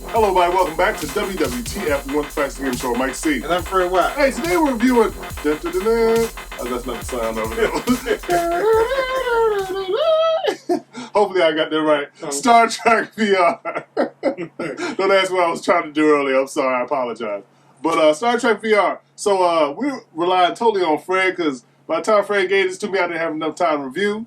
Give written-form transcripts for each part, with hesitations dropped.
Hello, everybody. Welcome back to WWTF One Fast Game Show. MikeC. And I'm Fred White. Hey, today we're reviewing. Oh, that's not the sound of it. Hopefully, I got that right. Star Trek VR. Don't ask what I was trying to do earlier. I'm sorry. I apologize. But Star Trek VR. So we're relying totally on Fred because by the time Fred gave this to me, I didn't have enough time to review.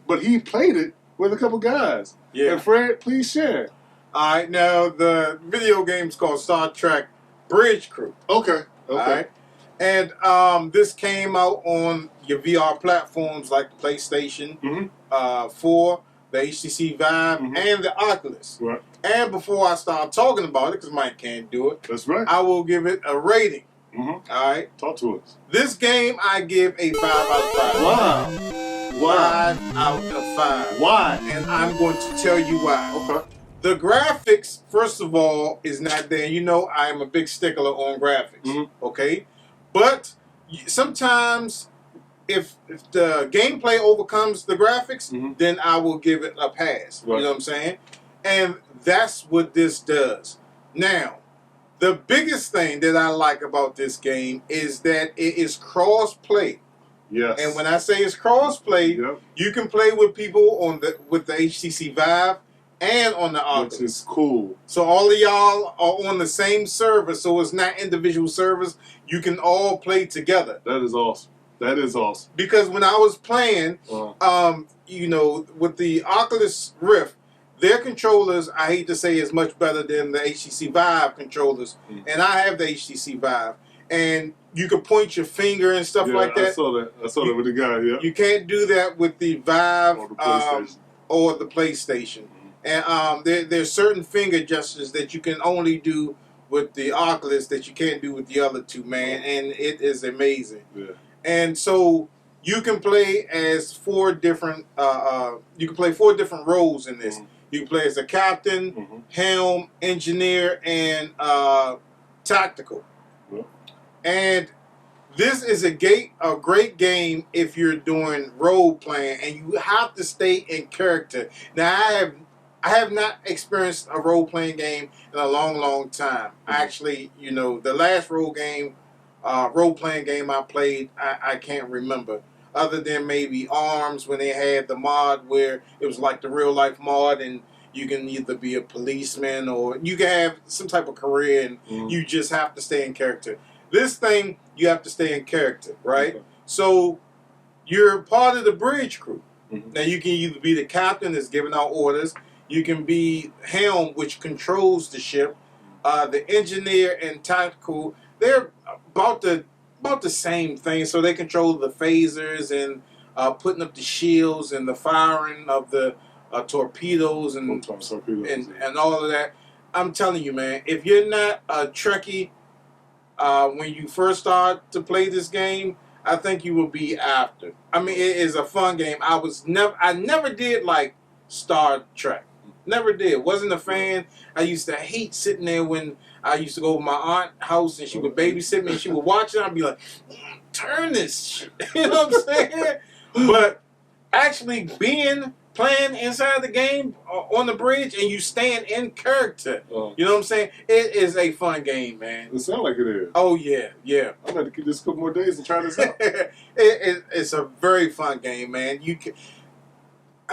But he played it with a couple guys. Yeah. And Fred, please share. All right, now the video game's called Star Trek Bridge Crew. Okay. All right, and this came out on your VR platforms like the PlayStation 4, the HTC Vive, and the Oculus. Right. And before I start talking about it, because Mike can't do it, That's right. I will give it a rating. All right. Talk to us. This game I give a 5 out of 5. Wow. 5 out of 5. Why? And I'm going to tell you why. Okay. The graphics, first of all, is not there. You know I am a big stickler on graphics, okay? But sometimes if the gameplay overcomes the graphics, then I will give it a pass. Right. You know what I'm saying? And that's what this does. Now, the biggest thing that I like about this game is that it is cross-play. Yes. And when I say it's cross-play, you can play with people on with the HTC Vive and on the Oculus. Which is cool. So all of y'all are on the same server, so it's not individual servers. You can all play together. That is awesome. That is awesome. Because when I was playing, you know, with the Oculus Rift, their controllers, I hate to say, is much better than the HTC Vive controllers. And I have the HTC Vive. And you can point your finger and stuff like that. I saw that. I saw that with the guy, You can't do that with the Vive or the PlayStation. And there's certain finger gestures that you can only do with the Oculus that you can't do with the other two, man. And it is amazing. Yeah. And so you can play as 4 different. You can play 4 different roles in this. You can play as a captain, helm, engineer, and tactical. And this is a great game if you're doing role playing, and you have to stay in character. Now I have not experienced a role-playing game in a long, long time. Actually, you know, the last role-playing game I played, I can't remember. Other than maybe ARMS when they had the mod where it was like the real-life mod and you can either be a policeman or you can have some type of career and you just have to stay in character. This thing, you have to stay in character, right? So you're part of the bridge crew. Now you can either be the captain that's giving out orders. You can be helm, which controls the ship. The engineer and tactical, they're about the same thing. So they control the phasers and putting up the shields and the firing of the torpedoes and all of that. I'm telling you, man, if you're not a Trekkie when you first start to play this game, I think you will be after. I mean, it is a fun game. I never did like Star Trek. Never did. Wasn't a fan. I used to hate sitting there when I used to go to my aunt's house and she would babysit me and she would watch it. I'd be like, turn this shit. You know what I'm saying? But actually playing inside the game on the bridge and you stand in character. You know what I'm saying? It is a fun game, man. It sounds like it is. Oh, yeah, yeah. I'm going to keep this a couple more days and try this out. It's a very fun game, man. You can...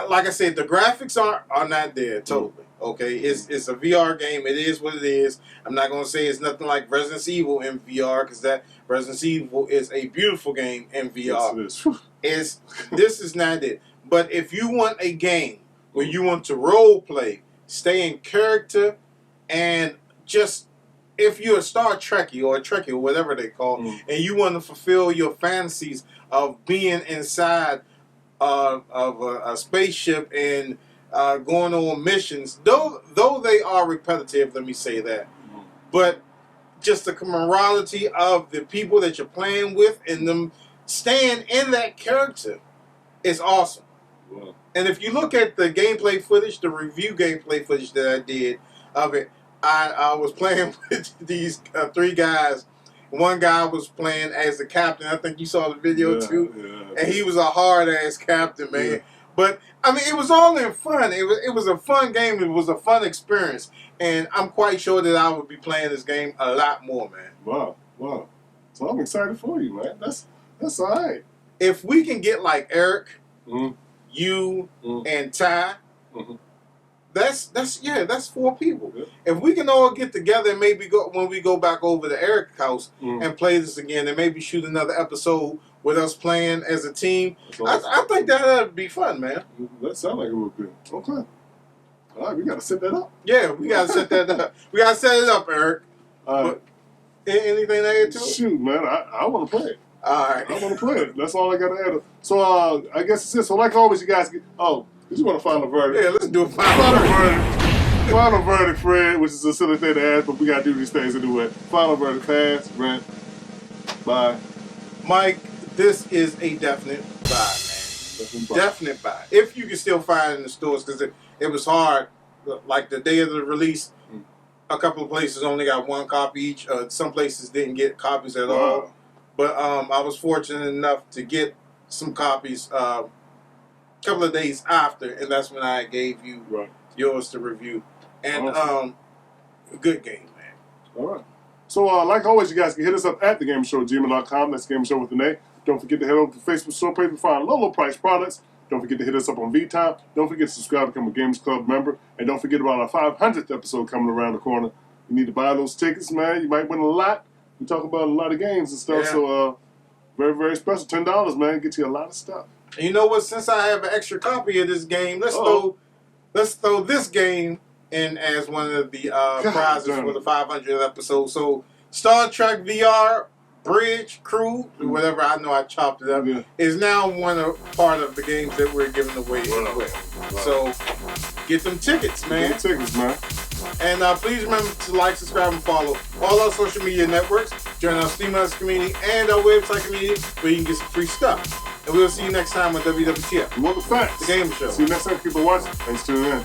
Like I said, the graphics are not there totally. Okay, it's a VR game. It is what it is. I'm not gonna say it's nothing like Resident Evil in VR because that Resident Evil is a beautiful game in VR. Yes, this is not it. But if you want a game where you want to role play, stay in character, and just if you're a Star Trekkie or a Trekkie or whatever they call, and you want to fulfill your fantasies of being inside of a spaceship and going on missions, though they are repetitive, let me say that, but just the camaraderie of the people that you're playing with and them staying in that character is awesome. Wow. And if you look at the gameplay footage, the review gameplay footage that I did of it, I was playing with these 3 guys. One guy was playing as the captain. I think you saw the video too. and he was a hard ass captain, man. Yeah. But I mean, it was all in fun. It was a fun game. It was a fun experience, and I'm quite sure that I would be playing this game a lot more, man. Wow. So I'm excited for you, man. That's all right. If we can get like Eric, Mm-hmm. you, and Ty. Mm-hmm. That's 4 people. Yeah. If we can all get together and maybe when we go back over to Eric's house Mm-hmm. and play this again and maybe shoot another episode with us playing as a team, Awesome. I think that'd be fun, man. That sounds like it would be. Okay. All right, we got to set that up. Yeah, we gotta set that up. We gotta set it up, Eric. All right. Anything to add to it? Shoot, man, I want to play it. All right. I want to play it. That's all I got to add. So I guess it's it. So like always, you guys get. Oh, you just want to find a verdict. Yeah, let's do a Final final verdict. Final verdict, Fred, which is a silly thing to ask, but we got to do these things anyway. Final verdict, pass, rent, buy. Mike, this is a definite buy, man. Definite buy. If you can still find it in the stores, because it was hard. Like the day of the release, a couple of places only got 1 copy each. Some places didn't get copies at all. But I was fortunate enough to get some copies a couple of days after, and that's when I gave you yours to review. And good game, man. All right. So like always, you guys can hit us up at thagamersshow@gmail.com. That's Gamer Show with an A. Don't forget to head over to the Facebook store page to find low price products. Don't forget to hit us up on vTime. Don't forget to subscribe to become a Gamers Club member. And don't forget about our 500th episode coming around the corner. You need to buy those tickets, man. You might win a lot. We talk about a lot of games and stuff. Yeah. So very, very special. $10, man. Get you a lot of stuff. And you know what? Since I have an extra copy of this game, let's throw this game in as one of the prizes for the 500th episode. So Star Trek VR Bridge Crew, whatever, I know I chopped it up, is now part of the games that we're giving away as well. So get them tickets, man. Get them tickets, man. And please remember to like, subscribe, and follow all our social media networks. Join our Steam community and our website community where you can get some free stuff. And we'll see you next time on WWTF. You want the facts? The Gamer Show. See you next time. Keep on watching. Thanks for tuning in.